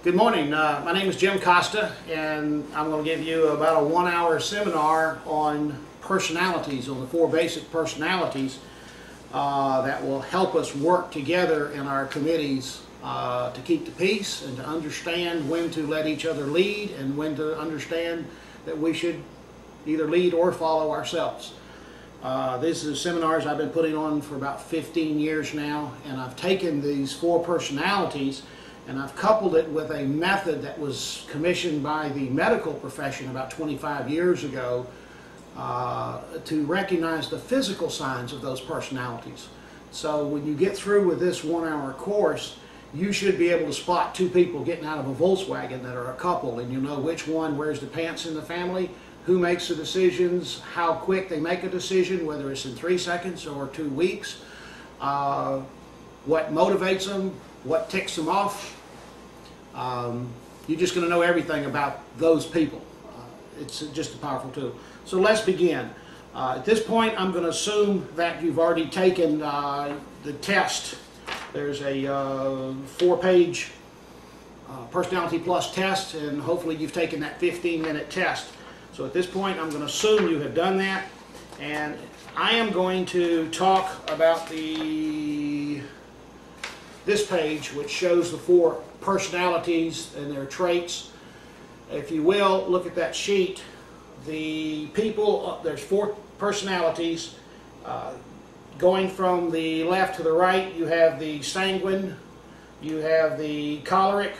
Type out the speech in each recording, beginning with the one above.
Good morning. My name is Jim Costa, and I'm going to give you about a 1-hour seminar on personalities, on the 4 basic personalities that will help us work together in our committees to keep the peace and to understand when to let each other lead and when to understand that we should either lead or follow ourselves. These are seminars I've been putting on for about 15 years now, and I've taken these 4 personalities and I've coupled it with a method that was commissioned by the medical profession about 25 years ago to recognize the physical signs of those personalities. So when you get through with this 1-hour course, you should be able to spot 2 people getting out of a Volkswagen that are a couple, and you'll know which one wears the pants in the family, who makes the decisions, how quick they make a decision, whether it's in 3 seconds or 2 weeks, what motivates them, what ticks them off. You're just going to know everything about those people. It's just a powerful tool. So let's begin. At this point, I'm going to assume that you've already taken the test. There's a 4-page Personality Plus test, and hopefully you've taken that 15-minute test. So at this point, I'm going to assume you have done that, and I am going to talk about this page, which shows the 4 personalities and their traits. If you will, look at that sheet. The people, there's 4 personalities. Going from the left to the right, you have the Sanguine, you have the Choleric,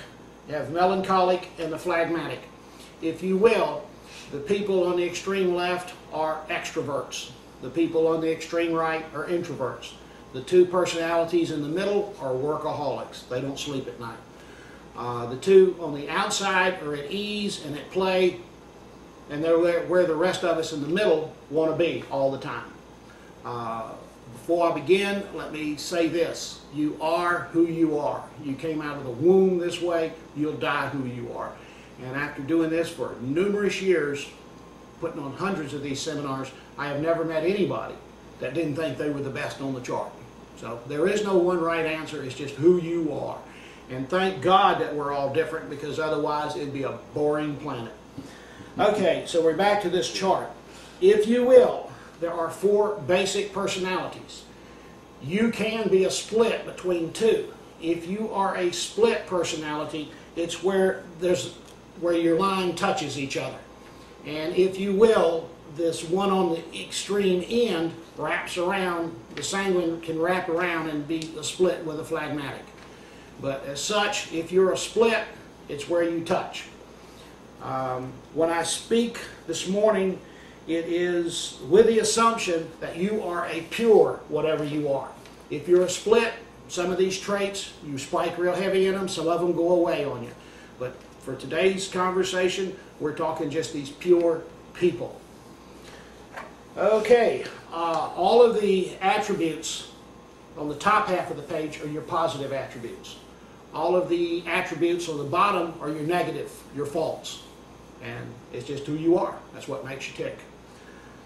you have Melancholic, and the Phlegmatic. If you will, the people on the extreme left are extroverts. The people on the extreme right are introverts. The 2 personalities in the middle are workaholics. They don't sleep at night. The 2 on the outside are at ease and at play, and they're where the rest of us in the middle want to be all the time. Before I begin, let me say this. You are who you are. You came out of the womb this way, you'll die who you are. And after doing this for numerous years, putting on hundreds of these seminars, I have never met anybody that didn't think they were the best on the chart. So there is no one right answer, it's just who you are. And thank God that we're all different, because otherwise it'd be a boring planet. Okay, so we're back to this chart. If you will, there are 4 basic personalities. You can be a split between 2. If you are a split personality, it's where your line touches each other. And if you will, this one on the extreme end wraps around, the Sanguine can wrap around and be a split with a Phlegmatic. But as such, if you're a split, it's where you touch. When I speak this morning, it is with the assumption that you are a pure whatever you are. If you're a split, some of these traits, you spike real heavy in them, some of them go away on you. But for today's conversation, we're talking just these pure people. Okay, all of the attributes on the top half of the page are your positive attributes. All of the attributes on the bottom are your negative, your faults. And it's just who you are. That's what makes you tick.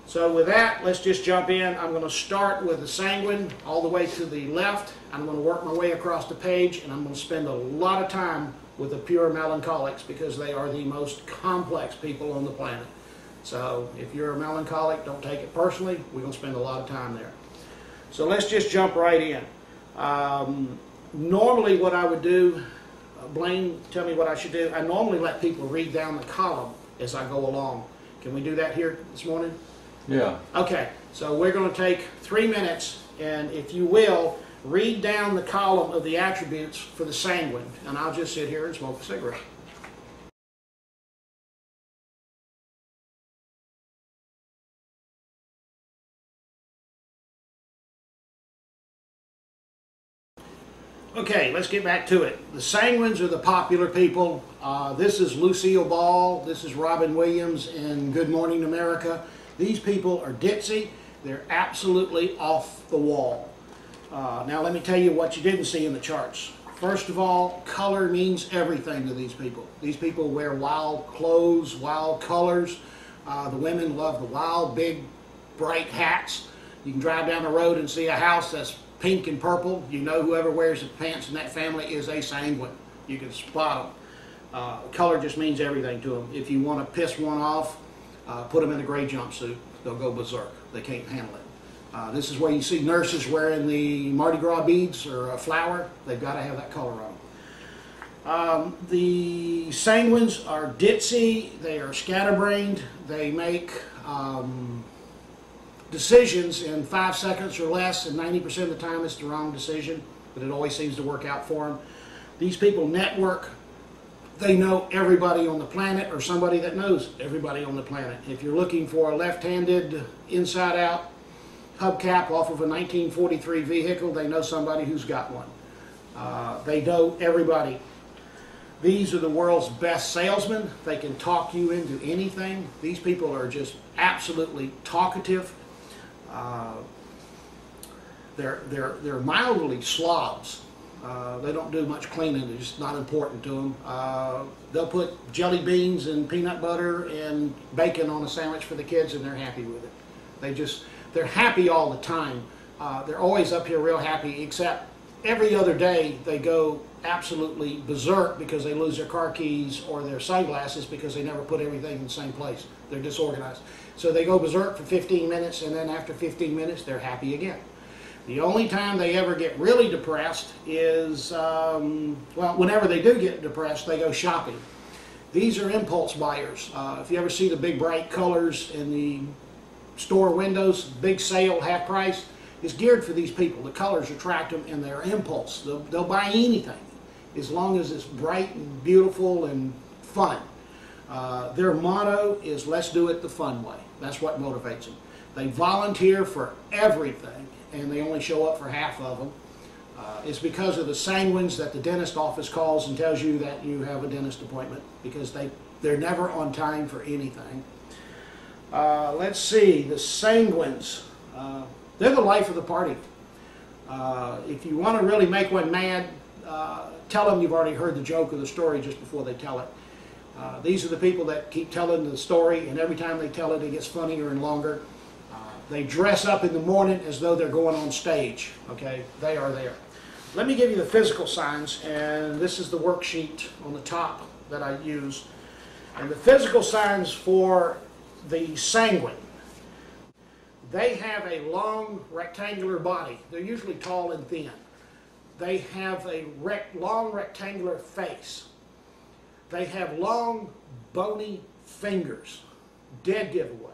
So with that, let's just jump in. I'm going to start with the Sanguine all the way to the left. I'm going to work my way across the page, and I'm going to spend a lot of time with the pure melancholics, because they are the most complex people on the planet. So if you're a melancholic, don't take it personally. We're going to spend a lot of time there. So let's just jump right in. Normally what I would do, Blaine, tell me what I should do. I normally let people read down the column as I go along. Can we do that here this morning? Yeah. Okay, so we're going to take 3 minutes, and if you will, read down the column of the attributes for the Sanguine, and I'll just sit here and smoke a cigarette. Okay, let's get back to it. The Sanguines are the popular people. This is Lucille Ball, this is Robin Williams in Good Morning America. These people are ditzy. They're absolutely off the wall. Now let me tell you what you didn't see in the charts. First of all, color means everything to these people. These people wear wild clothes, wild colors. The women love the wild, big, bright hats. You can drive down the road and see a house that's pink and purple. You know whoever wears the pants in that family is a Sanguine. You can spot them. Color just means everything to them. If you want to piss one off, put them in a gray jumpsuit. They'll go berserk. They can't handle it. This is where you see nurses wearing the Mardi Gras beads or a flower. They've got to have that color on them. The sanguines are ditzy. They are scatterbrained. They make decisions in 5 seconds or less, and 90% of the time it's the wrong decision, but it always seems to work out for them. These people network. They know everybody on the planet, or somebody that knows everybody on the planet. If you're looking for a left-handed, inside-out hubcap off of a 1943 vehicle, they know somebody who's got one. They know everybody. These are the world's best salesmen. They can talk you into anything. These people are just absolutely talkative. They're mildly slobs. They don't do much cleaning. It's just not important to them. They'll put jelly beans and peanut butter and bacon on a sandwich for the kids, and they're happy with it. They're happy all the time. They're always up here real happy, except every other day they go absolutely berserk because they lose their car keys or their sunglasses because they never put everything in the same place. They're disorganized. So they go berserk for 15 minutes, and then after 15 minutes they're happy again. The only time they ever get really depressed is, well, whenever they do get depressed, they go shopping. These are impulse buyers. If you ever see the big bright colors in the store windows, big sale, half price, it's geared for these people. The colors attract them, and they're impulse. They'll buy anything as long as it's bright and beautiful and fun. Their motto is, let's do it the fun way. That's what motivates them. They volunteer for everything, and they only show up for half of them. It's because of the sanguines that the dentist office calls and tells you that you have a dentist appointment, because they're never on time for anything. Let's see, the sanguines. They're the life of the party. If you want to really make one mad, tell them you've already heard the joke or the story just before they tell it. These are the people that keep telling the story, and every time they tell it, it gets funnier and longer. They dress up in the morning as though they're going on stage. Okay, they are there. Let me give you the physical signs, and this is the worksheet on the top that I use. And the physical signs for the sanguine. They have a long rectangular body. They're usually tall and thin. They have a long rectangular face. They have long bony fingers. Dead giveaway.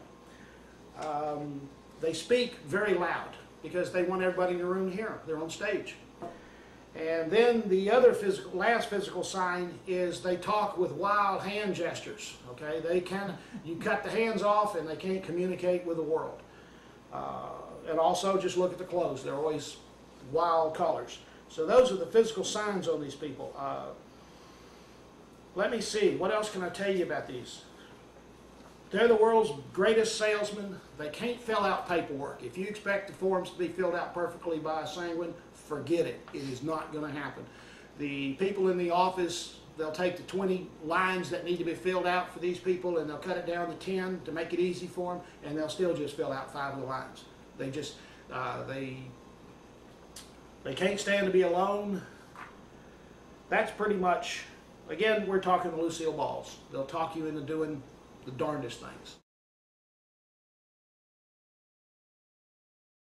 They speak very loud because they want everybody in the room to hear them. They're on stage. And then the other last physical sign is they talk with wild hand gestures. Okay, you cut the hands off and they can't communicate with the world. And also just look at the clothes. They're always wild colors. So those are the physical signs on these people. Let me see, what else can I tell you about these? They're the world's greatest salesmen. They can't fill out paperwork. If you expect the forms to be filled out perfectly by a sanguine, forget it. It is not going to happen. The people in the office, they'll take the 20 lines that need to be filled out for these people, and they'll cut it down to 10 to make it easy for them, and they'll still just fill out 5 of the lines. They just, they can't stand to be alone. That's pretty much, again, we're talking Lucille balls. They'll talk you into doing the darndest things.